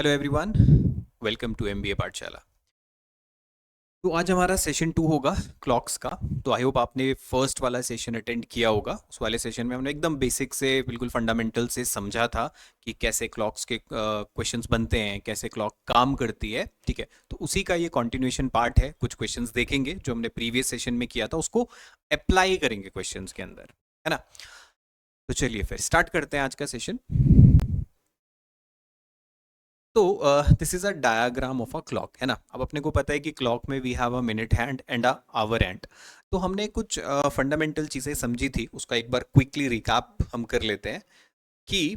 Hello everyone, welcome to MBA Pathshala. तो आज हमारा सेशन 2 होगा क्लॉक्स का। तो आई होप आपने फर्स्ट वाला सेशन अटेंड किया होगा। उस वाले सेशन में हमने एकदम बेसिक से बिल्कुल फंडामेंटल से समझा था कि कैसे क्लॉक्स के क्वेश्चंस बनते हैं, कैसे क्लॉक काम करती है। ठीक है, तो उसी का ये कंटिन्यूएशन पार्ट है। कुछ क्वेश्चंस देखेंगे जो हमने प्रीवियस सेशन में किया था, उसको अप्लाई करेंगे क्वेश्चंस के अंदर, है ना। तो चलिए फिर स्टार्ट करते हैं आज का सेशन। तो this is a diagram of a clock, है ना। अब अपने को पता है कि क्लॉक में we have a minute hand and a hour hand. तो हमने कुछ फंडामेंटल चीज़ें समझी थी, उसका एक बार क्विकली रिकैप हम कर लेते हैं कि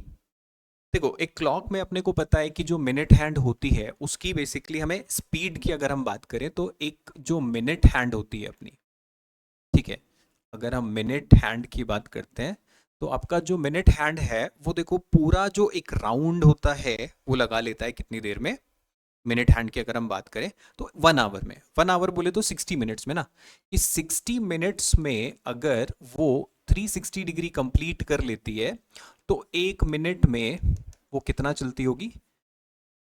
देखो, एक क्लॉक में अपने को पता है कि जो मिनट हैंड होती है उसकी बेसिकली हमें स्पीड की अगर हम बात करें तो एक जो मिनट हैंड होती है अपनी, ठीक है, अगर हम मिनट हैंड की बात करते हैं तो आपका जो मिनट हैंड है वो देखो पूरा जो एक राउंड होता है वो लगा लेता है कितनी देर में। मिनट हैंड की अगर हम बात करें तो 1 आवर में, 1 आवर बोले तो 60 मिनट्स में ना। इस 60 मिनट्स में अगर वो 360 डिग्री कंप्लीट कर लेती है तो 1 मिनट में वो कितना चलती होगी,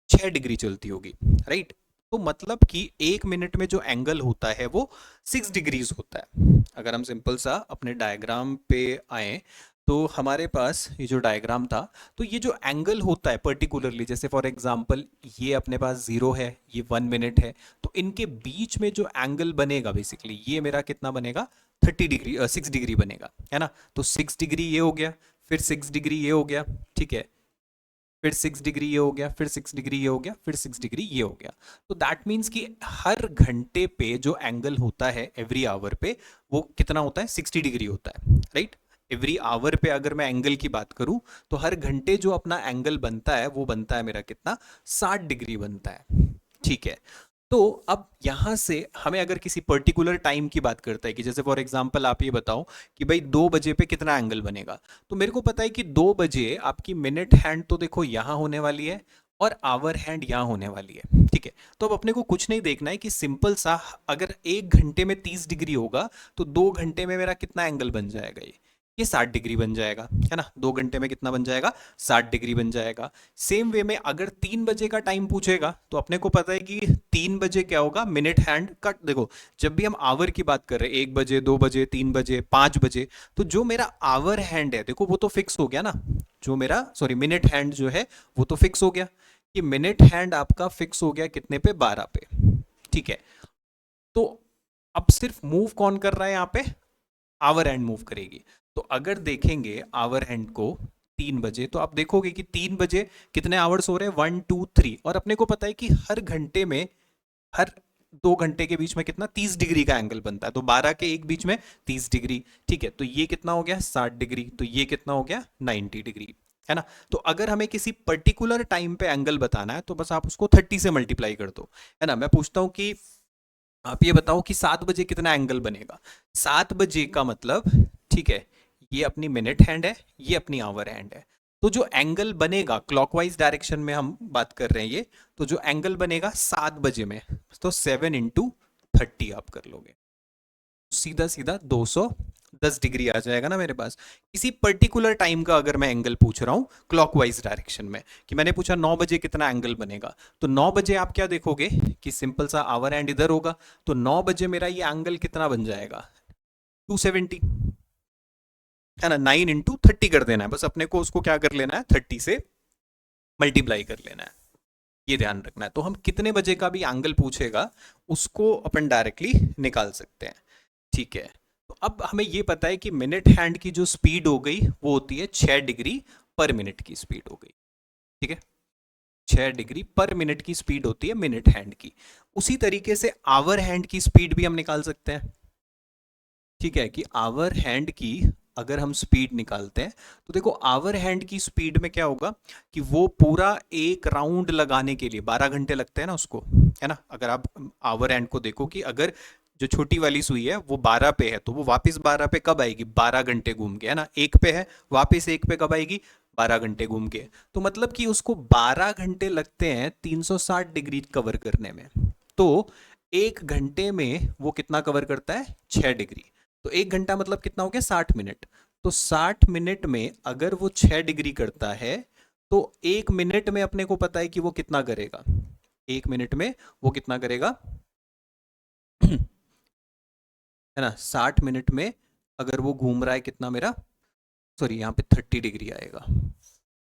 6 डिग्री चलती होगी, राइट। तो मतलब कि 1 मिनट में जो एंगल होता है वो 6 डिग्रीज होता है। अगर हम सिंपल सा अपने डायग्राम पे आए तो हमारे पास ये जो डायग्राम था, तो ये जो एंगल होता है पर्टिकुलरली, जैसे फॉर एग्जांपल ये अपने पास 0 है, ये 1 मिनट है, तो इनके बीच में जो एंगल बनेगा बेसिकली ये मेरा कितना बनेगा, 30 डिग्री, 6 डिग्री बनेगा, है ना। तो 6 डिग्री ये हो गया, फिर 6 डिग्री ये हो गया, ठीक है, फिर 6 डिग्री ये हो गया, फिर 6 डिग्री ये हो गया, फिर 6 डिग्री ये हो गया। तो दैट मीन्स कि हर घंटे पे जो एंगल होता है एवरी आवर पे, वो कितना होता है, 60 डिग्री होता है, राइट। एवरी आवर पे अगर मैं एंगल की बात करूं तो हर घंटे जो अपना एंगल बनता है वो बनता है मेरा कितना, 60 डिग्री बनता है, ठीक है। तो अब यहां से हमें अगर किसी पर्टिकुलर टाइम की बात करता है कि जैसे फॉर एग्जांपल आप ये बताओ कि भाई 2 बजे पे कितना एंगल बनेगा, तो मेरे को पता है कि 2 बजे आपकी मिनट हैंड तो देखो यहां होने वाली है और आवर हैंड यहां होने वाली है, ठीक है। तो अब अपने को कुछ नहीं देखना है कि सिंपल सा, अगर 1 घंटे में 30 डिग्री होगा तो 2 घंटे में मेरा कितना एंगल बन जाएगा, ये 60 डिग्री बन जाएगा, है ना। 2 घंटे में कितना बन जाएगा, 60 डिग्री बन जाएगा। सेम वे में अगर 3 बजे का टाइम पूछेगा तो अपने को पता है कि 3 बजे क्या होगा, मिनट हैंड का देखो, जब भी हम आवर की बात कर रहे हैं 1 बजे, 2 बजे, 3 बजे, 5 बजे, तो जो मेरा आवर हैंड है देखो वो तो फिक्स हो गया ना। जो मेरा सॉरी मिनट हैंड जो है वो तो फिक्स हो गया, कि मिनट हैंड आपका फिक्स हो गया कितने पे, 12 पे, ठीक है। तो अब सिर्फ मूव कौन कर रहा है यहाँ पे, आवर हैंड मूव करेगी। तो अगर देखेंगे आवर हैंड को 3 बजे, तो आप देखोगे कि 3 बजे कितने आवर्स हो रहे हैं, 1 2 3, और अपने को पता है कि हर घंटे में, हर 2 घंटे के बीच में कितना, 30 डिग्री का एंगल बनता है। तो 12 के एक बीच में 30 डिग्री, ठीक है। तो ये कितना हो गया, 60 डिग्री, तो ये कितना हो गया, 90 डिग्री, है ना। तो अगर हमें किसी पर्टिकुलर टाइम पे एंगल बताना है तो बस आप उसको 30 से मल्टीप्लाई कर दो, है ना। मैं पूछता हूं कि आप ये बताओ कि 7 बजे कितना एंगल बनेगा। 7 बजे का मतलब, ठीक है, ये अपनी मिनट हैंड है, ये अपनी आवर हैंड है। तो जो एंगल बनेगा क्लॉकवाइज डायरेक्शन में हम बात कर रहे हैं ये, तो जो एंगल बनेगा 7 बजे में, तो 7 × 30 आप कर लोगे, सीधा सीधा 210 डिग्री आ जाएगा ना मेरे पास। किसी पर्टिकुलर टाइम का अगर मैं एंगल पूछ रहा हूं क्लॉकवाइज डायरेक्शन में, कि मैंने पूछा 9 बजे कितना एंगल बनेगा, तो 9 बजे आप क्या देखोगे कि सिंपल सा आवर एंड इधर होगा, तो 9 बजे मेरा ये एंगल कितना बन जाएगा, 270, है ना। 9 × 30 कर देना है बस अपने को, उसको क्या कर लेना है, 30 से मल्टीप्लाई कर लेना है, ये ध्यान रखना है। तो हम कितने बजे का भी एंगल पूछेगा उसको अपन डायरेक्टली निकाल सकते हैं, ठीक है। तो अब हमें ये पता है कि मिनट हैंड की जो स्पीड हो गई वो होती है 6 डिग्री पर मिनट की स्पीड हो गई, ठीक है। 6 डिग्री पर मिनट की स्पीड होती है मिनट हैंड की। उसी तरीके से आवर हैंड की स्पीड भी हम निकाल सकते हैं, ठीक है, कि आवर हैंड की अगर हम स्पीड निकालते हैं तो देखो आवर हैंड की स्पीड में क्या होगा कि वो पूरा एक राउंड लगाने के लिए 12 घंटे लगते हैं ना उसको, है ना। अगर आप आवर हैंड को देखो कि अगर जो छोटी वाली सुई है वो 12 पे है तो वो वापस 12 पे कब आएगी, 12 घंटे घूम के, है ना। एक पे है, वापस एक पे कब आएगी, 12 घंटे घूम के। तो मतलब कि उसको 12 घंटे लगते हैं 360 डिग्री कवर करने में। तो 1 घंटे में वो कितना कवर करता है, 6 डिग्री। तो 1 घंटा मतलब कितना हो गया, 60 मिनट। तो 60 मिनट में अगर वो 6 डिग्री करता है तो 1 मिनट में अपने को पता है कि वो कितना करेगा, 1 मिनट में वो कितना करेगा है ना, 60 मिनट में अगर वो घूम रहा है कितना मेरा, सॉरी यहाँ पे 30 डिग्री आएगा,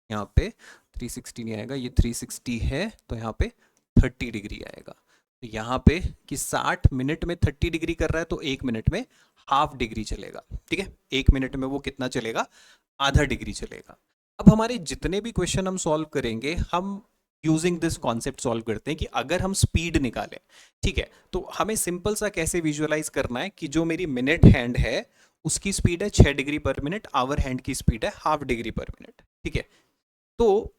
यहाँ पे 360 नहीं आएगा, ये 360 है तो यहाँ पे 30 डिग्री आएगा। तो यहाँ पे कि 60 मिनट में 30 डिग्री कर रहा है तो 1 मिनट में हाफ डिग्री चलेगा। ठीक है, 1 मिनट में वो कितना चलेगा, आधा डिग्री चलेगा। अब हमारे जितने भी क्वेश्चन हम सॉल्व करेंगे, हम यूजिंग दिस कॉन्सेप्ट सॉल्व करते हैं कि अगर हम स्पीड निकालें, ठीक है, तो हमें सिंपल सा कैसे विजुअलाइज करना है कि जो मेरी मिनट हैंड है उसकी स्पीड है 6 degree per minute, hour hand की स्पीड है हाफ डिग्री पर मिनट। ठीक है, तो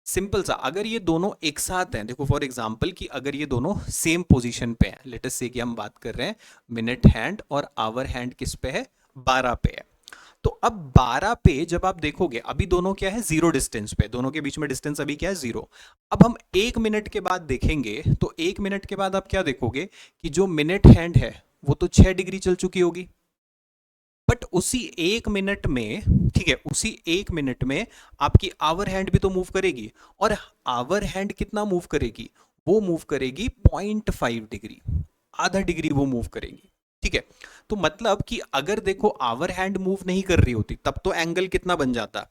सिंपल सा अगर ये दोनों एक साथ हैं, देखो फॉर एग्जांपल कि अगर ये दोनों सेम पोजीशन पे हैं, लेट अस से कि हम बात कर रहे हैं मिनट हैंड और आवर हैंड किस पे है, 12 पे है। तो अब 12 पे जब आप देखोगे अभी दोनों क्या है, जीरो डिस्टेंस पे, दोनों के बीच में डिस्टेंस अभी क्या है, जीरो। अब हम 1 मिनट के बाद देखेंगे तो 1 मिनट के बाद आप क्या देखोगे कि जो मिनट हैंड है वो तो 6 डिग्री चल चुकी होगी, बट उसी 1 मिनट में, ठीक है, उसी 1 मिनट में आपकी आवर हैंड भी तो मूव करेगी, और आवर हैंड कितना मूव करेगी, वो मूव करेगी 0.5 डिग्री, आधा डिग्री वो मूव करेगी। ठीक है, तो मतलब कि अगर देखो आवर हैंड मूव नहीं कर रही होती तब तो एंगल कितना बन जाता,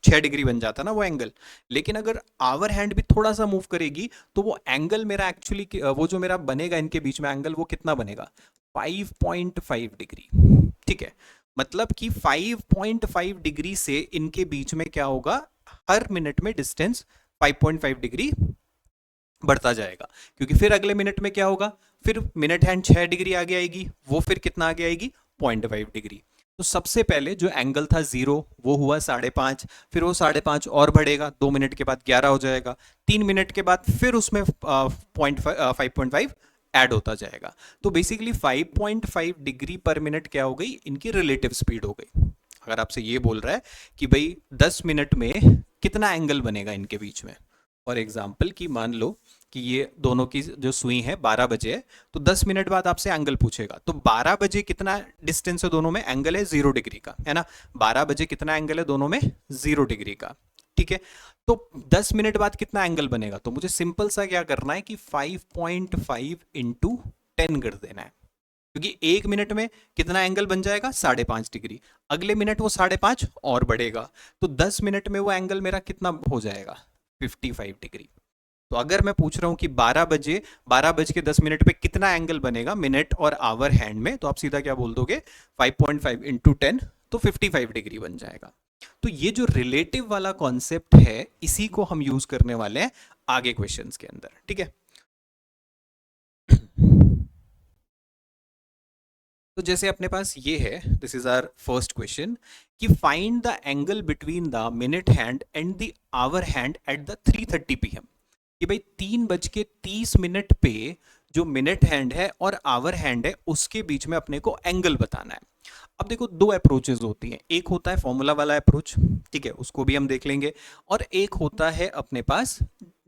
6 डिग्री बन जाता ना वो एंगल। लेकिन अगर आवर हैंड भी थोड़ा सा मूव करेगी तो वो एंगल मेरा एक्चुअली, वो जो मेरा बनेगा इनके बीच में एंगल, वो कितना बनेगा, 5.5 डिग्री। ठीक है, मतलब कि 5.5 डिग्री से इनके बीच में क्या होगा, हर मिनट में डिस्टेंस 5.5 डिग्री बढ़ता जाएगा, क्योंकि फिर अगले मिनट में क्या होगा, फिर मिनट हैंड 6 डिग्री आगे आएगी, वो फिर कितना आगे आएगी, 0.5 डिग्री। तो सबसे पहले जो एंगल था 0 वो हुआ 5.5, फिर वो 5.5 और बढ़ेगा, 2 मिनट के बाद 11 हो जाएगा, 3 मिनट के बाद फिर उसमें 5.5 ऐड होता जाएगा। तो बेसिकली 5.5 डिग्री पर मिनट क्या हो गई, इनकी रिलेटिव स्पीड हो गई। अगर आपसे ये बोल रहा है कि भाई 10 मिनट में कितना एंगल बनेगा इनके बीच में, फॉर एग्जाम्पल कि मान लो कि ये दोनों की जो सुई है 12 बजे है, तो 10 मिनट बाद आपसे एंगल पूछेगा, तो 12 बजे कितना डिस्टेंस है दोनों में, एंगल है 0 डिग्री का, है ना, 12 बजे कितना एंगल है दोनों में, 0 डिग्री का। ठीक है, तो 10 मिनट बाद कितना एंगल बनेगा, तो मुझे सिंपल सा क्या करना है कि 5.5 इंटू 10 कर देना है, क्योंकि 1 मिनट में कितना एंगल बन जाएगा, 5.5 डिग्री, अगले मिनट वो 5.5 और बढ़ेगा, तो 10 मिनट में वो एंगल मेरा कितना हो जाएगा, 55 डिग्री। तो अगर मैं पूछ रहा हूं कि 12 बज के 10 मिनट पे कितना एंगल बनेगा मिनट और आवर हैंड में, तो आप सीधा क्या बोल दोगे, 5.5 इंटू 10, तो 55 डिग्री बन जाएगा। तो ये जो रिलेटिव वाला कॉन्सेप्ट है इसी को हम यूज करने वाले हैं आगे क्वेश्चंस के अंदर। ठीक है, तो जैसे अपने पास ये है, this is our first question, कि find the angle between the minute hand and the hour hand at the 3:30 PM, कि भाई 3:30 पे जो मिनट हैंड है और आवर हैंड है उसके बीच में अपने को एंगल बताना है। अब देखो दो अप्रोचेस होती हैं, एक होता है फॉर्मूला वाला अप्रोच, ठीक है, उसको भी हम देख लेंगे, और एक होता है अपने पास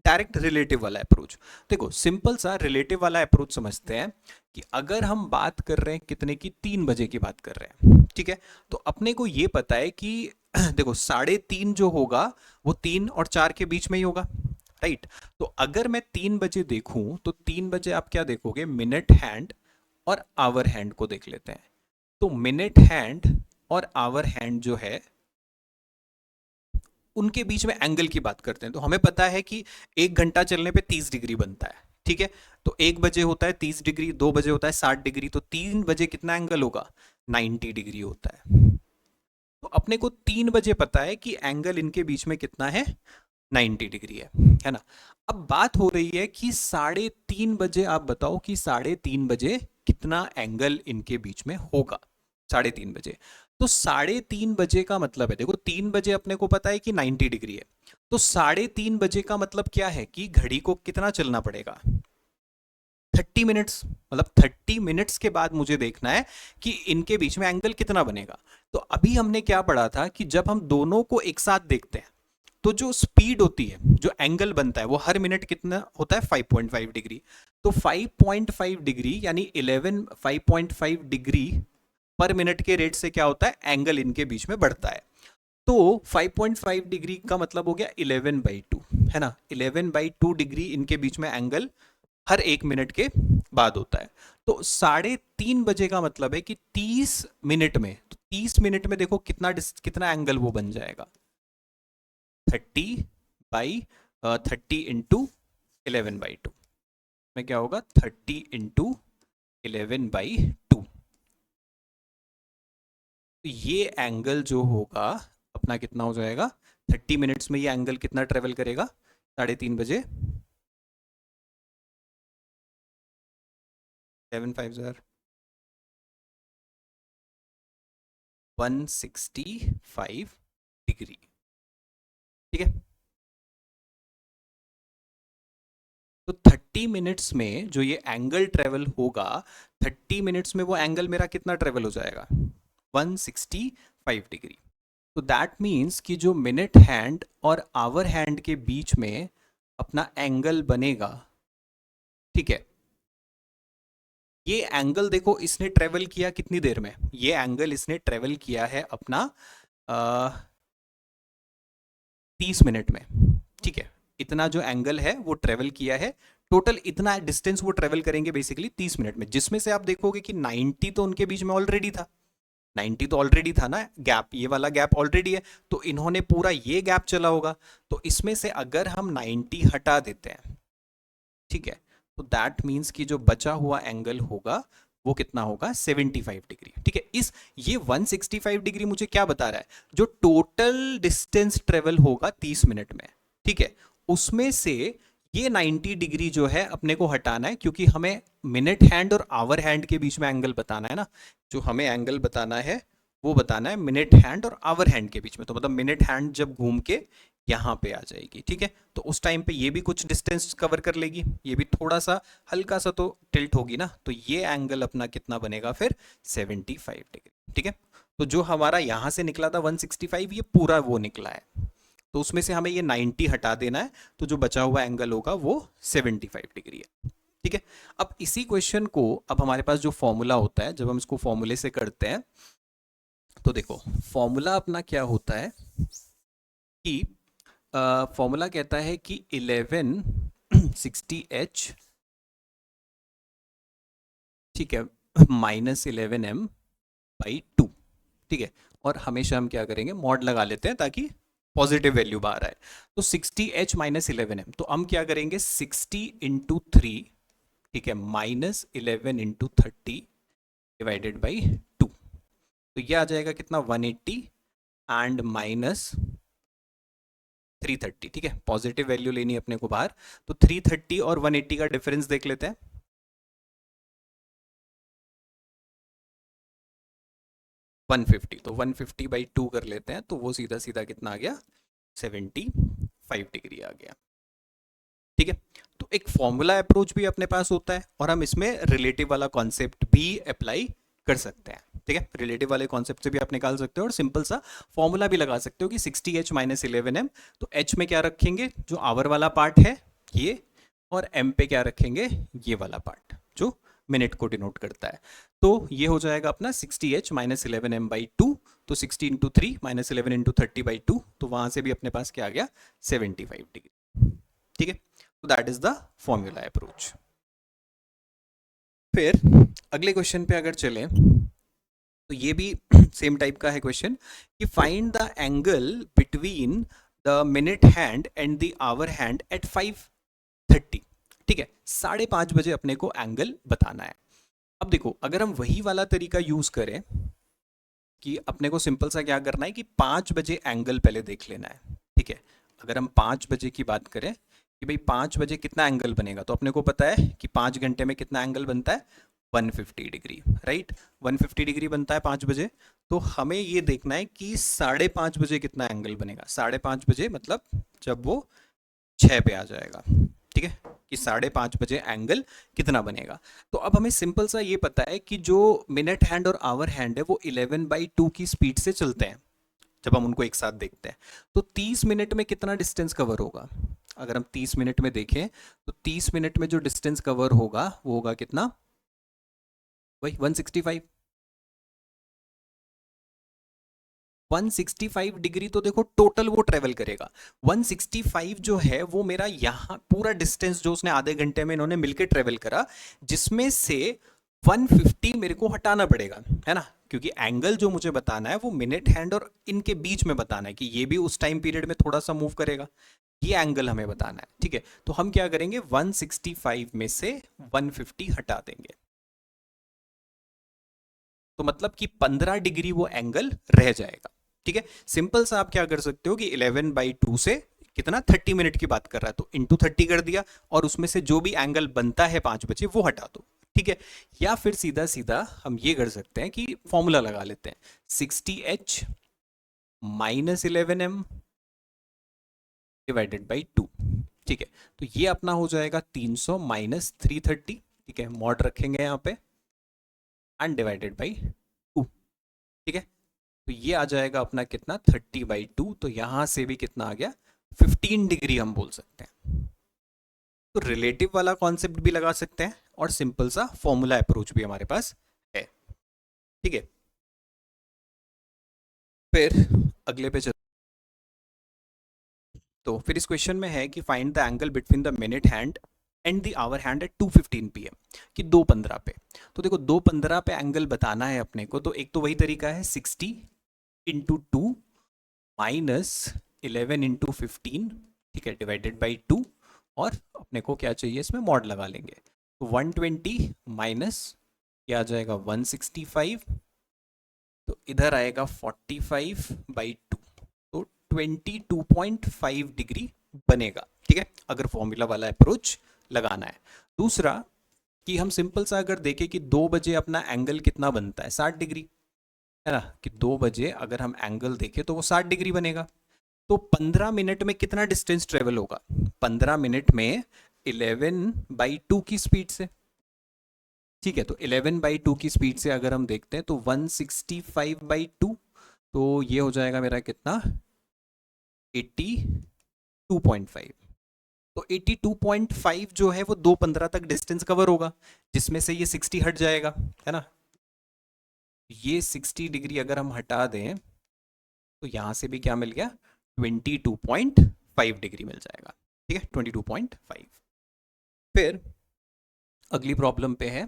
डायरेक्ट रिलेटिव वाला अप्रोच। देखो सिंपल सा रिलेटिव वाला अप्रोच समझते हैं कि अगर हम बात कर रहे हैं कितने की, 3 बजे की बात कर रहे हैं, ठीक है, तो अपने को ये पता है कि देखो 3:30 जो होगा वो 3 और 4 के बीच में ही होगा, राइट। तो अगर मैं 3 बजे देखूं तो 3 बजे आप क्या देखोगे, मिनट हैंड और आवर हैंड को देख लेते हैं। तो मिनट हैंड और आवर हैंड जो है उनके बीच में एंगल की बात करते हैं, तो हमें पता है कि 1 घंटा चलने पे 30 डिग्री बनता है। ठीक है, तो 1 बजे होता है 30 डिग्री, 2 बजे होता है 60 डिग्री, तो 3 बजे कितना एंगल होगा, 90 डिग्री होता है। तो अपने को 3 बजे पता है कि एंगल इनके बीच में कितना है, 90 डिग्री है ना। अब बात हो रही है कि 3:30 बजे, आप बताओ कि 3:30 बजे कितना एंगल इनके बीच में होगा, 3:30 बजे। तो 3:30 बजे का मतलब है, देखो 3 बजे अपने को पता है कि 90 डिग्री है, तो 3:30 बजे का मतलब क्या है कि घड़ी को कितना चलना पड़ेगा, 30 मिनट्स, मतलब 30 मिनट्स के बाद मुझे देखना है कि इनके बीच में एंगल कितना बनेगा। तो अभी हमने क्या पढ़ा था कि जब हम दोनों को एक साथ देखते हैं तो जो स्पीड होती है, जो एंगल बनता है वो हर मिनट कितना होता है, 5.5 डिग्री। तो 5.5 डिग्री यानी 5.5 डिग्री पर मिनट के रेट से क्या होता है, एंगल इनके बीच में बढ़ता है। तो 5.5 डिग्री का मतलब हो गया 11/2, है ना। 11/2 डिग्री इनके बीच में एंगल हर 1 मिनट के बाद होता है। तो 3:30 बजे का मतलब है कि 30 मिनट में, तो 30 मिनट में देखो कितना एंगल वो बन जाएगा। 30/30 इंटू 11/2 में क्या होगा, 30 इंटू 11/2। तो ये एंगल जो होगा अपना कितना हो जाएगा, 30 मिनट्स में ये एंगल कितना ट्रेवल करेगा, 3:30 बजे, 7 5 165 डिग्री। ठीक है। तो 30 मिनट्स में जो ये एंगल ट्रेवल होगा, 30 मिनट्स में वो एंगल मेरा कितना ट्रेवल हो जाएगा, 165 डिग्री। तो दैट मीन्स कि जो मिनट हैंड और आवर हैंड के बीच में अपना एंगल बनेगा, ठीक है, ये एंगल देखो इसने ट्रेवल किया कितनी देर में, ये एंगल इसने ट्रेवल किया है अपना 30 मिनट में। ठीक है, इतना जो एंगल है वो ट्रेवल किया है, टोटल इतना डिस्टेंस वो ट्रेवल करेंगे बेसिकली 30 मिनट में, जिसमें से आप देखोगे कि 90 तो उनके बीच में ऑलरेडी था, 90 तो ऑलरेडी था ना गैप, ये वाला गैप ऑलरेडी है, तो इन्होंने पूरा ये गैप चला होगा। तो इसमें से अगर हम 90 हटा देते हैं, ठीक है, तो दैट मीन्स कि जो बचा हुआ एंगल होगा वो कितना होगा, 75 डिग्री। ठीक है, इस ये 165 डिग्री मुझे क्या बता रहा है, जो टोटल डिस्टेंस ट्रेवल होगा 30 मिनट में, ठीक है, उसमें से ये 90 डिग्री जो है अपने को हटाना है, क्योंकि हमें मिनट हैंड और आवर हैंड के बीच में एंगल बताना है ना। जो हमें एंगल बताना है वो बताना है मिनट हैंड और आवर हैंड के बीच में, तो मतलब मिनट हैंड जब घूम के यहाँ पे आ जाएगी, ठीक है, तो उस टाइम पे ये भी कुछ डिस्टेंस कवर कर लेगी, ये भी थोड़ा सा हल्का सा तो टिल्ट होगी ना, तो ये एंगल अपना कितना बनेगा फिर, 75 डिग्री। ठीक है, तो जो हमारा यहाँ से निकला था 165, ये पूरा वो निकला है, तो उसमें से हमें ये 90 हटा देना है, तो जो बचा हुआ एंगल होगा वो 75 डिग्री है। ठीक है, अब इसी क्वेश्चन को, अब हमारे पास जो फॉर्मूला होता है, जब हम इसको फॉर्मूले से करते हैं, तो देखो फॉर्मूला अपना क्या होता है कि फॉर्मूला कहता है कि 1160H, ठीक है, -11m/2। ठीक है, और हमेशा हम क्या करेंगे, मॉड लगा लेते हैं ताकि पॉजिटिव वैल्यू बाहर आए। तो 60H-11m, तो हम क्या करेंगे, 60 × 3, ठीक है, -11 × 30 / 2, तो ये आ जाएगा कितना, 180 एंड -330। ठीक है, पॉजिटिव वैल्यू लेनी है अपने को बाहर, तो 330 और 180 का डिफरेंस देख लेते हैं। 150, तो 150/2 कर लेते हैं, तो वो सीधा सीधा कितना आ गया, 75 डिग्री आ गया। ठीक है, तो एक फॉर्मूला अप्रोच भी अपने पास होता है, और हम इसमें रिलेटिव वाला कॉन्सेप्ट भी अप्लाई कर सकते हैं। ठीक है, रिलेटिव वाले कॉन्सेप्ट से भी आप निकाल सकते हो, और सिंपल सा फॉर्मूला भी लगा सकते हो कि 60H-11m, तो H में क्या रखेंगे, जो आवर वाला पार्ट है ये, और M पे क्या रखेंगे, ये वाला पार्ट जो मिनट को डिनोट करता है। तो ये हो जाएगा अपना 60H-11m/2, तो 60 × 3 -11 × 30/2, तो वहां से भी अपने पास क्या आ गया, 75 डिग्री। ठीक है, तो that is the formula approach. फिर अगले क्वेश्चन पे अगर चलें, तो ये भी सेम टाइप का है क्वेश्चन, कि find the angle between the minute hand and the hour hand at 5:30। ठीक है, 5:30 बजे अपने को एंगल बताना है। अब देखो, अगर हम वही वाला तरीका यूज करें कि अपने को सिंपल सा क्या करना है कि 5 बजे एंगल पहले देख लेना है। ठीक है, अगर हम 5 बजे की बात करें कि भाई 5 बजे कितना एंगल बनेगा, तो अपने को पता है कि 5 घंटे में कितना एंगल बनता है, 150 डिग्री, राइट, 150 डिग्री बनता है 5 बजे। तो हमें ये देखना है कि 5:30 बजे कितना एंगल बनेगा, 5:30 बजे मतलब जब वो 6 पे आ जाएगा। ठीक है, कि 5:30 बजे एंगल कितना बनेगा। तो अब हमें सिंपल सा ये पता है कि जो मिनट हैंड और आवर हैंड है वो 11/2 की स्पीड से चलते हैं जब हम उनको एक साथ देखते हैं। तो 30 मिनट में कितना डिस्टेंस कवर होगा, अगर हम 30 मिनट में देखें, तो 30 मिनट में जो डिस्टेंस कवर होगा वो होगा कितना, वही 165। 165 डिग्री तो देखो टोटल वो ट्रेवल करेगा। 165 जो है वो मेरा यहाँ पूरा डिस्टेंस जो उसने आधे घंटे में इन्होंने मिलकर ट्रेवल करा, जिसमें से 150 मेरे को हटाना पड़ेगा, है ना, क्योंकि एंगल जो मुझे बताना है वो मिनट हैंड और इनके बीच में बताना है कि ये भी उस टाइम पीरियड में थोड़ा सा मूव करेगा, ये एंगल हमें बताना है। ठीक है, तो हम क्या करेंगे, 165 में से 150 हटा देंगे, तो मतलब कि 15 डिग्री वो एंगल रह जाएगा। ठीक है, सिंपल सा आप क्या कर सकते हो कि 11/2 से कितना 30 मिनट की बात कर रहा है तो इंटू 30 कर दिया, और उसमें से जो भी एंगल बनता है 5 बजे वो हटा दो। ठीक है, या फिर सीधा सीधा हम ये कर सकते हैं कि फॉर्मूला लगा लेते हैं, 60H minus 11M divided by 2। ठीक है, तो ये अपना हो जाएगा 300 माइनस 330। ठीक है, मॉड रखेंगे यहाँ पे एंड डिवाइडेड बाई 2। ठीक है, तो ये आ जाएगा अपना कितना 30/2, तो यहां से भी कितना आ गया 15 डिग्री हम बोल सकते हैं। तो रिलेटिव वाला कॉन्सेप्ट भी लगा सकते हैं और सिंपल सा फॉर्मूला अप्रोच भी हमारे पास है। ठीक है, फिर अगले पे चल, तो फिर इस क्वेश्चन में है कि find the angle between the minute hand and the hour hand at 2:15 PM, कि 2:15 पे। तो देखो 2:15 पे एंगल बताना है अपने को, तो एक तो वही तरीका है 60 इंटू 2 माइनस 11 इंटू 15। ठीक है, डिवाइडेड बाई 2, और अपने को क्या चाहिए इसमें मॉड लगा लेंगे, तो 120 माइनस क्या आ जाएगा 165, तो इधर आएगा 45/2, तो 22.5 डिग्री बनेगा। ठीक है, अगर फॉर्मूला वाला अप्रोच लगाना है। दूसरा कि हम सिंपल सा अगर देखें कि 2 बजे अपना एंगल कितना बनता है 60 डिग्री, है ना, कि 2 बजे अगर हम एंगल देखें तो वो 60 डिग्री बनेगा। तो 15 मिनट में कितना डिस्टेंस ट्रेवल होगा, 15 मिनट में 11/2 की स्पीड से। ठीक है, तो 11/2 की स्पीड से अगर हम देखते हैं तो 165/2, तो ये हो जाएगा मेरा कितना 82.5। तो 82.5 जो है वो 2:15 तक डिस्टेंस कवर होगा, जिसमें से ये 60 हट जाएगा, है ना। ये 60 डिग्री अगर हम हटा दें तो यहां से भी क्या मिल गया 22.5 डिग्री मिल जाएगा। ठीक है, 22.5। फिर अगली प्रॉब्लम पे है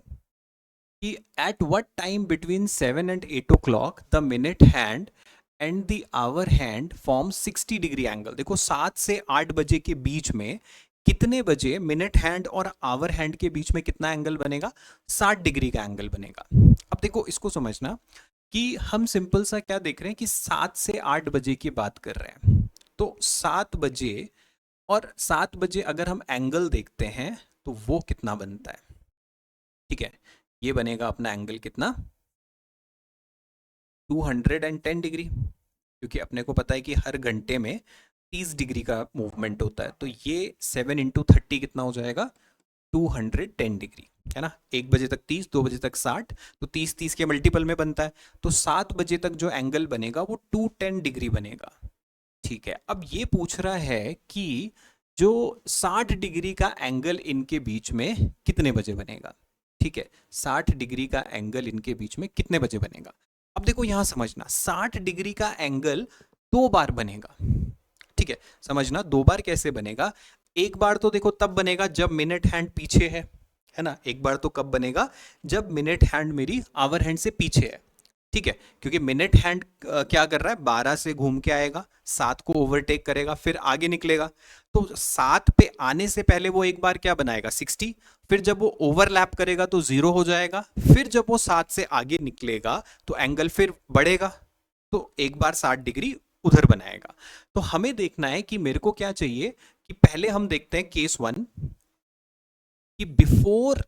कि at what time between 7 and 8 o'clock the minute hand and the hour hand form 60 degree angle. देखो 7 से 8 बजे के बीच में कितने बजे मिनट हैंड और आवर हैंड के बीच में कितना एंगल बनेगा, 60 डिग्री का एंगल बनेगा। अब देखो इसको समझना कि हम सिंपल सा क्या देख रहे हैं कि 7 से 8 बजे की बात कर रहे हैं, तो 7 बजे और 7 बजे अगर हम एंगल देखते हैं तो वो कितना बनता है। ठीक है, ये बनेगा अपना एंगल कितना 210 डिग्री, क्योंकि अपने को पता है कि हर घंटे में 30 डिग्री का मूवमेंट होता है, तो ये 7 इंटू 30 कितना हो जाएगा 210 डिग्री, है ना। 1 बजे तक 30, 2 बजे तक 60, तो 30 30 के मल्टीपल में बनता है, तो 7 बजे तक जो एंगल बनेगा वो 210 डिग्री बनेगा। ठीक है, अब ये पूछ रहा है कि जो 60 डिग्री का एंगल इनके बीच में कितने बजे बनेगा। ठीक है, 60 डिग्री का एंगल इनके बीच में कितने बजे बनेगा। अब देखो यहां समझना 60 डिग्री का एंगल 2 बार बनेगा। ठीक है, समझना 2 बार कैसे बनेगा। एक बार तो देखो तब बनेगा जब मिनट हैंड पीछे है ना। एक बार तो कब बनेगा, जब मिनट हैंड मेरी आवर हैंड से पीछे है। ठीक है, क्योंकि मिनट हैंड क्या कर रहा है 12 से घूम के आएगा, 7 को ओवरटेक करेगा, फिर आगे निकलेगा, तो 7 पे आने से पहले वो एक बार क्या बनाएगा 60, फिर जब वो ओवरलैप करेगा तो 0 हो जाएगा, फिर जब वो 7 से आगे निकलेगा तो एंगल फिर बढ़ेगा, तो एक बार 60 डिग्री उधर बनाएगा। तो हमें देखना है कि मेरे को क्या चाहिए, कि पहले हम देखते हैं केस 1 कि बिफोर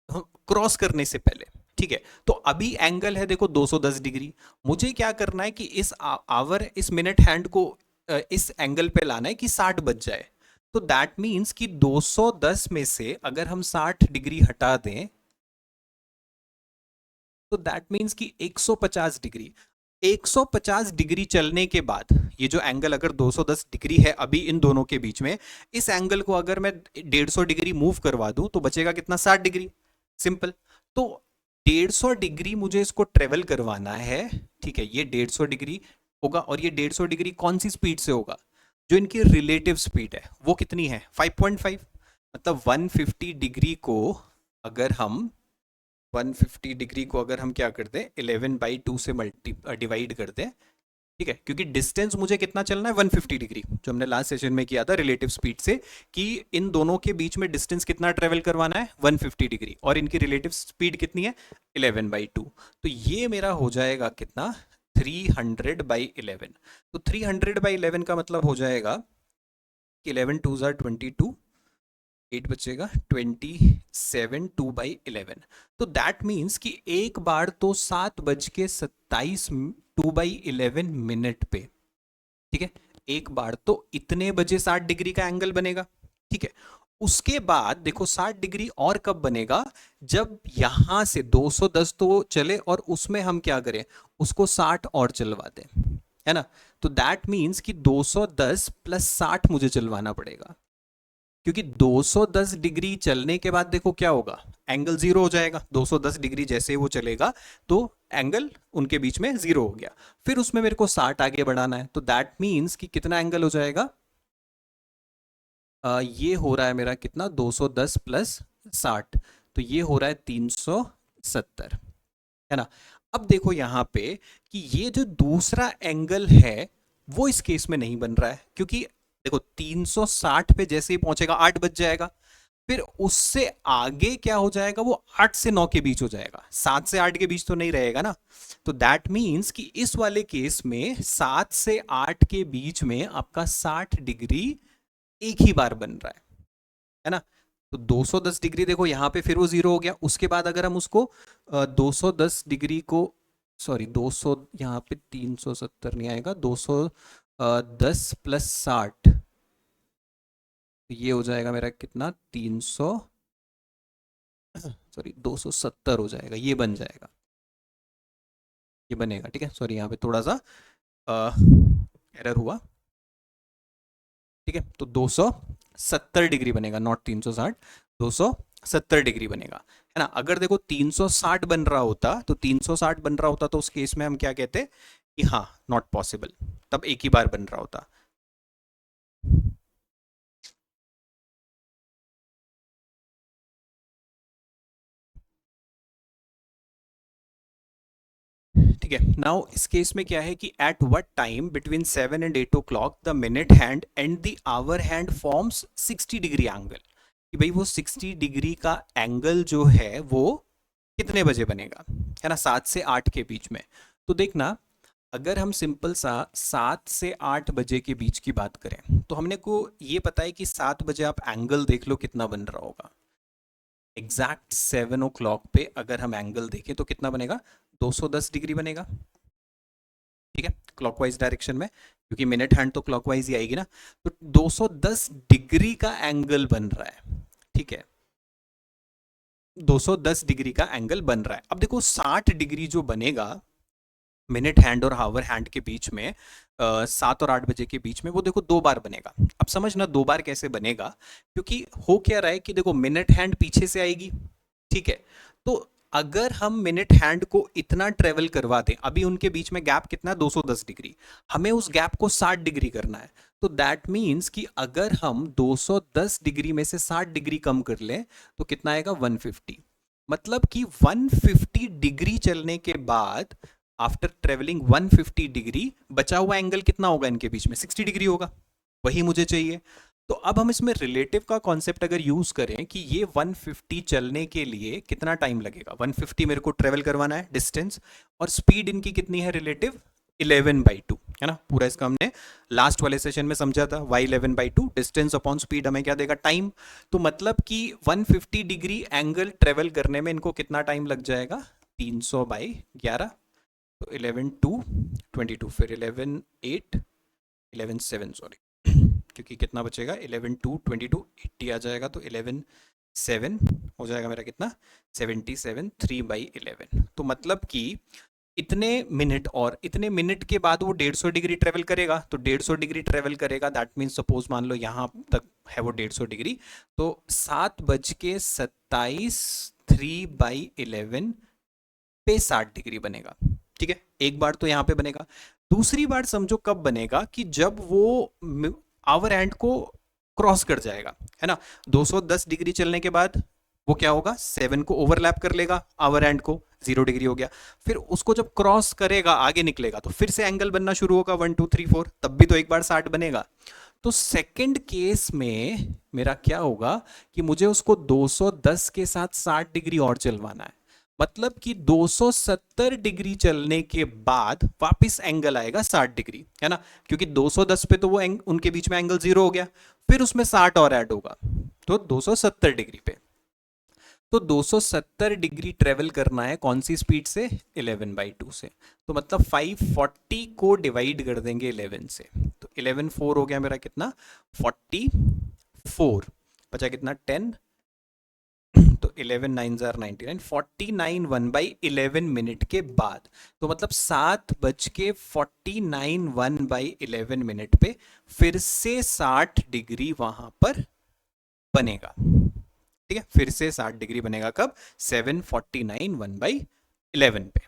क्रॉस करने से पहले। ठीक है, तो अभी एंगल है देखो 210 डिग्री, मुझे क्या करना है कि इस आवर इस मिनट हैंड को इस एंगल पे लाना है कि 60 बज जाए। तो दैट मींस कि 210 में से अगर हम 60 डिग्री हटा दें तो दैट मींस कि 150 डिग्री, 150 डिग्री चलने के बाद ये जो एंगल अगर 210 डिग्री है अभी इन दोनों के बीच में, इस एंगल को अगर मैं 150 डिग्री मूव करवा दूं तो बचेगा कितना 60 डिग्री। सिंपल, तो 150 डिग्री मुझे इसको ट्रेवल करवाना है। ठीक है, ये 150 डिग्री होगा, और ये 150 डिग्री कौन सी स्पीड से होगा? जो इनकी रिलेटिव स्पीड है वो कितनी है? 5.5। मतलब 150 डिग्री को अगर हम 150 डिग्री को अगर हम क्या कर दें, 11/2 से मल्टी डिवाइड कर दें, ठीक है, क्योंकि डिस्टेंस मुझे कितना चलना है, 150 डिग्री, जो हमने लास्ट सेशन में किया था रिलेटिव स्पीड से, कि इन दोनों के बीच में डिस्टेंस कितना ट्रेवल करवाना है, 150 डिग्री, और इनकी रिलेटिव स्पीड कितनी है, 11/2। तो ये मेरा हो जाएगा कितना, 300/11। तो 300/11 का मतलब हो जाएगा कि 11 2 ज़ार 22, 8 बचेगा 27, 2/11। तो दैट मीन्स कि एक बार तो 7:27 2/11 पे, ठीक है, एक बार तो इतने बजे 60 डिग्री का एंगल बनेगा, ठीक है। उसके बाद देखो 60 डिग्री और कब बनेगा, जब यहां से 210 तो चले और उसमें हम क्या करें, उसको 60 और चलवा दें, है ना। तो दैट मीन्स कि 210 + 60 मुझे चलवाना पड़ेगा, क्योंकि 210 डिग्री चलने के बाद देखो क्या होगा, एंगल जीरो हो जाएगा। 210 डिग्री जैसे ही वो चलेगा तो एंगल उनके बीच में जीरो हो गया। फिर उसमें मेरे को 60 आगे बढ़ाना है, तो दैट मीन्स कि कितना एंगल हो जाएगा, ये हो रहा है मेरा कितना, 210 + 60, तो ये हो रहा है 370, है ना। अब देखो यहां पे कि ये जो दूसरा एंगल है वो इस केस में नहीं बन रहा है, क्योंकि देखो 360 पे जैसे ही पहुंचेगा 8 बज जाएगा, फिर उससे आगे क्या हो जाएगा, वो 8 से 9 के बीच हो जाएगा, 7 से 8 के बीच तो नहीं रहेगा ना। तो दैट मीन्स कि इस वाले केस में 7 से 8 के बीच में आपका 60 डिग्री एक ही बार बन रहा है ना। तो 210 डिग्री देखो यहाँ पे फिर वो जीरो हो गया। उसके बाद अगर हम उसको 210 डिग्री को, सॉरी 200, यहाँ पे 370 नहीं आएगा, 210 + 60, ये हो जाएगा मेरा कितना, 300, सॉरी 270 हो जाएगा, ये बन जाएगा, ये बनेगा, ठीक है। सॉरी यहाँ पे थोड़ा सा एरर हुआ, ठीक है। तो 270 डिग्री बनेगा, नॉट 360, 270 डिग्री बनेगा, है ना। अगर देखो 360 बन रहा होता, तो 360 बन रहा होता तो उस केस में हम क्या कहते कि हाँ नॉट पॉसिबल, तब एक ही बार बन रहा होता। ठीक है, नाउ इस केस में क्या है कि at what time between 7 and 8 o'clock the minute hand and the hour hand forms 60 degree angle, कि भाई वो 60 डिग्री का एंगल जो है वो कितने बजे बनेगा, है ना, 7 से 8 के बीच में। तो देखना, अगर हम सिंपल सा 7 से 8 बजे के बीच की बात करें, तो हमने को ये पता है कि 7 बजे आप एंगल देख लो कितना बन रहा होगा। एग्जैक्ट 7 o'clock पे अगर हम एंगल देखें तो कितना बनेगा, 210 डिग्री बनेगा, ठीक है, क्लॉकवाइज डायरेक्शन में, क्योंकि मिनट हैंड तो क्लॉकवाइज ही आएगी ना। तो 210 डिग्री का एंगल बन रहा है, ठीक है, 210 डिग्री का एंगल बन रहा है। अब देखो 60 डिग्री जो बनेगा मिनट हैंड और हावर हैंड के बीच में, 7 और 8 बजे के बीच में, वो देखो दो बार बनेगा। अब समझना दो बार कैसे बनेगा, क्योंकि हो क्या रहा है कि देखो मिनट हैंड पीछे से आएगी, ठीक है। तो अगर हम मिनट हैंड को इतना ट्रेवल करवा दें, अभी उनके बीच में गैप कितना है, 210 डिग्री, हमें उस गैप को 60 डिग्री करना है। तो दैट मीन्स कि अगर हम 210 डिग्री में से 60 डिग्री कम कर लें तो कितना आएगा, 150। मतलब कि 150 डिग्री चलने के बाद, आफ्टर ट्रेवलिंग 150 डिग्री, बचा हुआ एंगल कितना होगा इनके बीच में, 60 डिग्री होगा, वही मुझे चाहिए। तो अब हम इसमें रिलेटिव का कॉन्सेप्ट अगर यूज करें कि ये 150 चलने के लिए कितना टाइम लगेगा, 150 मेरे को ट्रेवल करवाना है डिस्टेंस, और स्पीड इनकी कितनी है रिलेटिव, 11/2, है ना। पूरा इसका हमने लास्ट वाले सेशन में समझा था, y 11/2, डिस्टेंस अपॉन स्पीड हमें क्या देगा, टाइम। तो मतलब कि 150 डिग्री एंगल ट्रेवल करने में इनको कितना टाइम लग जाएगा, 300/11, तो 11/2 = 22, फिर 11/8, 11/7, सॉरी, क्योंकि कितना बचेगा, 11/2 = 80 आ जाएगा, तो 11/7 हो जाएगा मेरा कितना, 77, 3/11। तो मतलब कि इतने मिनट, और इतने मिनट के बाद वो 150 डिग्री ट्रेवल करेगा, तो 150 डिग्री ट्रेवल करेगा, दैट मीन्स सपोज मान लो यहाँ तक है वो 150 डिग्री, तो 7:27, 3/11 पे 60 डिग्री बनेगा, ठीक है। एक बार तो यहाँ पे बनेगा। दूसरी बार समझो कब बनेगा, कि जब वो आवर एंड को क्रॉस कर जाएगा, है ना। 210 डिग्री चलने के बाद वो क्या होगा, 7 को ओवरलैप कर लेगा आवर एंड को, 0 डिग्री हो गया। फिर उसको जब क्रॉस करेगा, आगे निकलेगा, तो फिर से एंगल बनना शुरू होगा 1 2 3 4, तब भी तो एक बार 60 बनेगा। तो सेकंड केस में मेरा क्या होगा कि मुझे उसको 210 के साथ 60 डिग्री और चलवाना है। मतलब कि 270 डिग्री चलने के बाद वापस एंगल आएगा 60 डिग्री, है ना। क्योंकि 210 पे तो वो उनके बीच में एंगल 0 हो गया, फिर उसमें 60 और ऐड होगा, तो 270 डिग्री पे। तो 270 डिग्री ट्रेवल करना है कौन सी स्पीड से, 11/2 से। तो मतलब 540 को डिवाइड कर देंगे 11 से, तो 11 4 हो गया मेरा कितना, 44। बचा कितना, 10। तो 11 9 जार 99, 49 1/11 के बाद। तो मतलब 7:49 1/11 पे फिर से 60 डिग्री वहां पर बनेगा। ठीक है, फिर से 60 डिग्री बनेगा कब, 7:49 1/11 पे,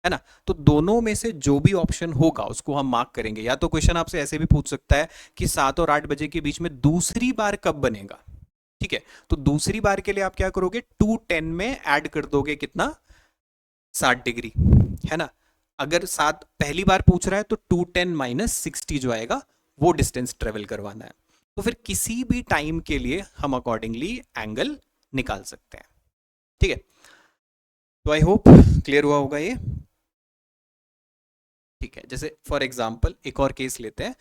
है ना। तो दोनों में से जो भी ऑप्शन होगा उसको हम मार्क करेंगे। या तो क्वेश्चन आपसे ऐसे भी पूछ सकता है कि 7 और 8 बजे के बीच में दूसरी बार कब बनेगा। ठीक है, तो दूसरी बार के लिए आप क्या करोगे, 210 में ऐड कर दोगे कितना, 60 डिग्री, है ना। अगर 7 पहली बार पूछ रहा है तो 210 -60 जो आएगा वो डिस्टेंस ट्रेवल करवाना है। तो फिर किसी भी टाइम के लिए हम अकॉर्डिंगली एंगल निकाल सकते हैं। ठीक है, तो आई होप क्लियर हुआ होगा ये। ठीक है, जैसे फॉर एग्जाम्पल एक और केस लेते हैं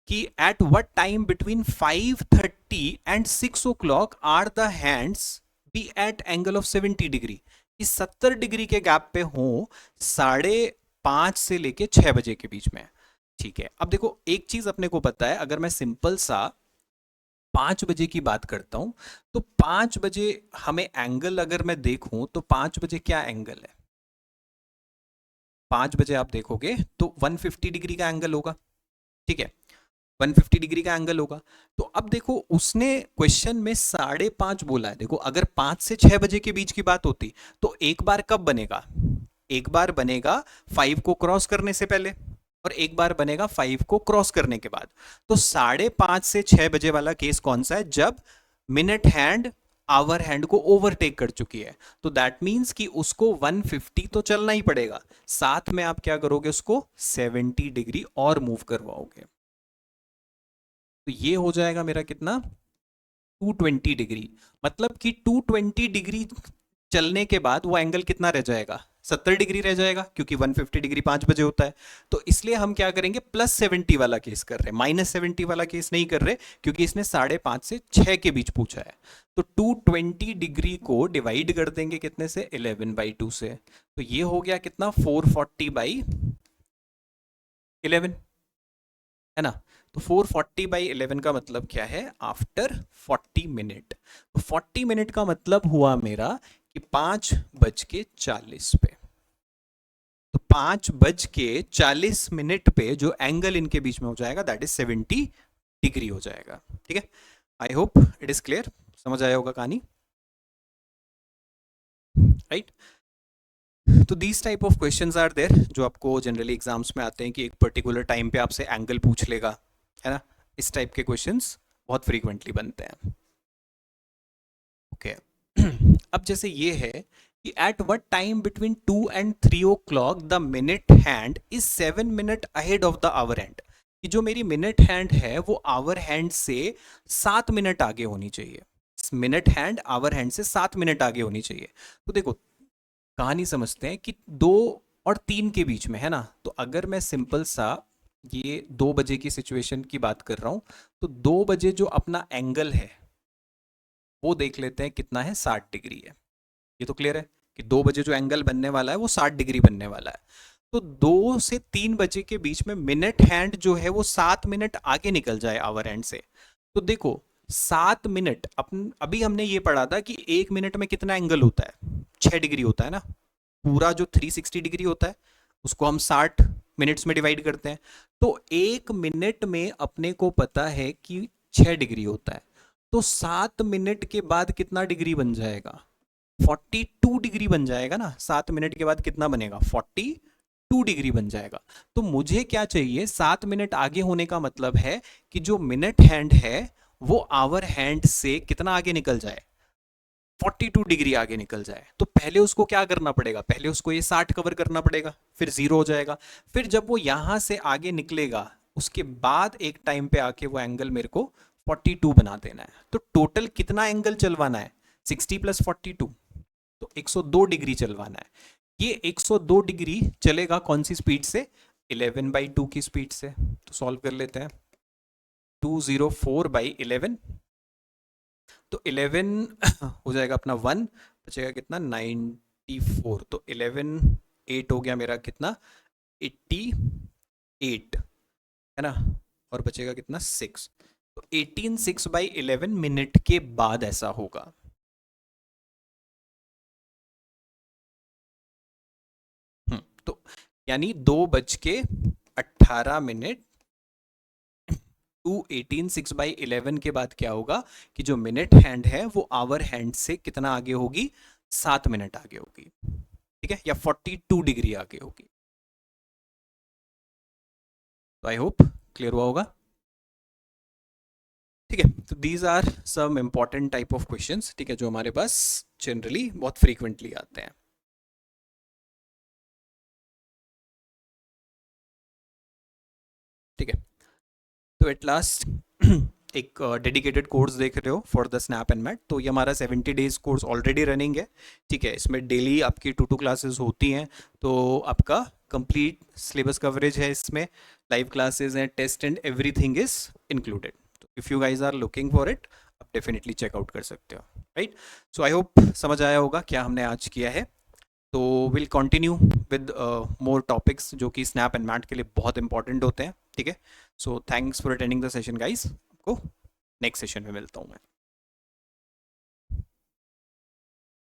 कि at what time between 5:30 and 6 o'clock are the hands be at angle of 70 degree. इस 70 डिग्री के गैप पे हो 5:30 से लेके 6 बजे के बीच में। ठीक है, अब देखो एक चीज अपने को पता है, अगर मैं सिंपल सा 5 बजे की बात करता हूं, तो 5 बजे हमें एंगल अगर मैं देखूं तो 5 बजे क्या एंगल है, 5 बजे आप देखोगे तो 150 डिग्री का एंगल होगा। ठीक है, 150 डिग्री का एंगल होगा। तो अब देखो उसने क्वेश्चन में 5:30 बोला है। देखो अगर 5 से 6 बजे के बीच की बात होती तो एक बार कब बनेगा, एक बार बनेगा 5 को क्रॉस करने से पहले, और एक बार बनेगा 5 को क्रॉस करने के बाद। तो 5:30 से 6 बजे वाला केस कौन सा है, जब मिनट हैंड आवर हैंड को ओवरटेक कर चुकी है। तो दैट मींस कि उसको 150 तो चलना ही पड़ेगा, साथ में आप क्या करोगे, उसको 70 डिग्री और मूव करवाओगे। तो ये हो जाएगा मेरा कितना, 220 डिग्री। मतलब कि 220 डिग्री चलने के बाद वो एंगल कितना रह जाएगा, 70 डिग्री रह जाएगा, क्योंकि 150 डिग्री 5 बजे होता है। तो इसलिए हम क्या करेंगे, +70 वाला केस कर रहे हैं, -70 वाला केस नहीं कर रहे, क्योंकि इसने 5:30 से 6 के बीच पूछा है। तो 220 डिग्री को डिवाइड कर देंगे कितने से, 11/2 से। तो ये हो गया कितना, 440/11, है ना। तो 440/11 का मतलब क्या है, आफ्टर 40 मिनट। तो 40 मिनट का मतलब हुआ मेरा कि 5:40 पे। तो 5:40 पे जो एंगल इनके बीच में हो जाएगा दैट इज 70 डिग्री हो जाएगा। ठीक है, I hope it is clear, समझ आया होगा कहानी, राइट। तो these type of questions are there जो आपको जनरली एग्जाम्स में आते हैं कि एक पर्टिकुलर टाइम पे आपसे एंगल पूछ लेगा, है ना। इस टाइप के क्वेश्चंस बहुत फ्रीक्वेंटली बनते हैं। ओके अब जैसे ये है कि at what time between 2 and 3 o'clock the minute hand is 7 minute ahead of the hour hand. कि जो मेरी मिनट हैंड है वो आवर हैंड से 7 मिनट आगे होनी चाहिए। मिनट हैंड आवर हैंड से 7 मिनट आगे होनी चाहिए। तो देखो कहानी समझते हैं कि 2 और 3 के बीच में, है ना। तो अगर मैं सिंपल सा ये 2 बजे की सिचुएशन की बात कर रहा हूं, तो 2 बजे जो अपना एंगल है वो देख लेते हैं कितना है, 60 डिग्री है। ये तो क्लियर है कि 2 बजे जो एंगल बनने वाला है वो 60 डिग्री बनने वाला है। तो 2 से 3 बजे के बीच में मिनट हैंड जो है वो 7 मिनट आगे निकल जाए आवर हैंड से। तो देखो 7 मिनट, अपन अभी हमने ये पढ़ा था कि 1 मिनट में कितना एंगल होता है, 6 डिग्री होता है ना। पूरा जो 360 डिग्री होता है उसको हम 60 मिनट्स में डिवाइड करते हैं। तो 1 मिनट में अपने को पता है कि 6 डिग्री होता है। तो 7 मिनट के बाद कितना डिग्री बन जाएगा, 42 डिग्री बन जाएगा ना। 7 मिनट के बाद कितना बनेगा, 42 2 डिग्री बन जाएगा। तो मुझे क्या चाहिए, 7 मिनट आगे होने का मतलब है कि जो मिनट हैंड है वो आवर हैंड से कितना आगे निकल जाए, 42 डिग्री आगे निकल जाए। तो पहले उसको क्या करना पड़ेगा, पहले उसको ये 60 कवर करना पड़ेगा, फिर 0 हो जाएगा। फिर जब वो यहां से आगे निकलेगा उसके बाद एक टाइम पे आके वो एंगल मेरे को 42 बना देना है। तो टोटल कितना एंगल चलवाना है, 60 + 42, तो 102 डिग्री चलवाना है। ये 102 डिग्री चलेगा कौन सी स्पीड से, 11/2 की स्पीड से। तो सॉल्व कर लेते हैं, 204/11, तो 11 हो जाएगा अपना 1, बचेगा कितना 94, तो 11 8 हो गया मेरा कितना 88, है ना, और बचेगा कितना 6, तो 18/6/11 मिनट के बाद ऐसा होगा। तो यानी 2:18 टू 18/6/11 के बाद क्या होगा कि जो मिनट हैंड है वो आवर हैंड से कितना आगे होगी, 7 मिनट आगे होगी, ठीक है, या 42 डिग्री आगे होगी। तो आई होप क्लियर हुआ होगा। ठीक है, तो these are some important type of questions, ठीक है, जो हमारे पास जनरली बहुत फ्रीक्वेंटली आते हैं। ठीक है, तो एट लास्ट एक डेडिकेटेड कोर्स देख रहे हो for the SNAP and MAT, तो ये हमारा 70 डेज कोर्स ऑलरेडी रनिंग है। ठीक है, इसमें डेली आपकी 2 क्लासेस होती हैं, तो आपका कंप्लीट सिलेबस कवरेज है इसमें, लाइव क्लासेस हैं, test and everything is included. तो if you guys are looking for it, आप डेफिनेटली चेकआउट कर सकते हो, राइट। सो आई होप समझ आया होगा क्या हमने आज किया है। तो will continue with more topics जो कि स्नैप एंड मैट के लिए बहुत इंपॉर्टेंट होते हैं। ठीक है, so thanks for attending the session guys, आपको नेक्स्ट सेशन में मिलता हूँ मैं।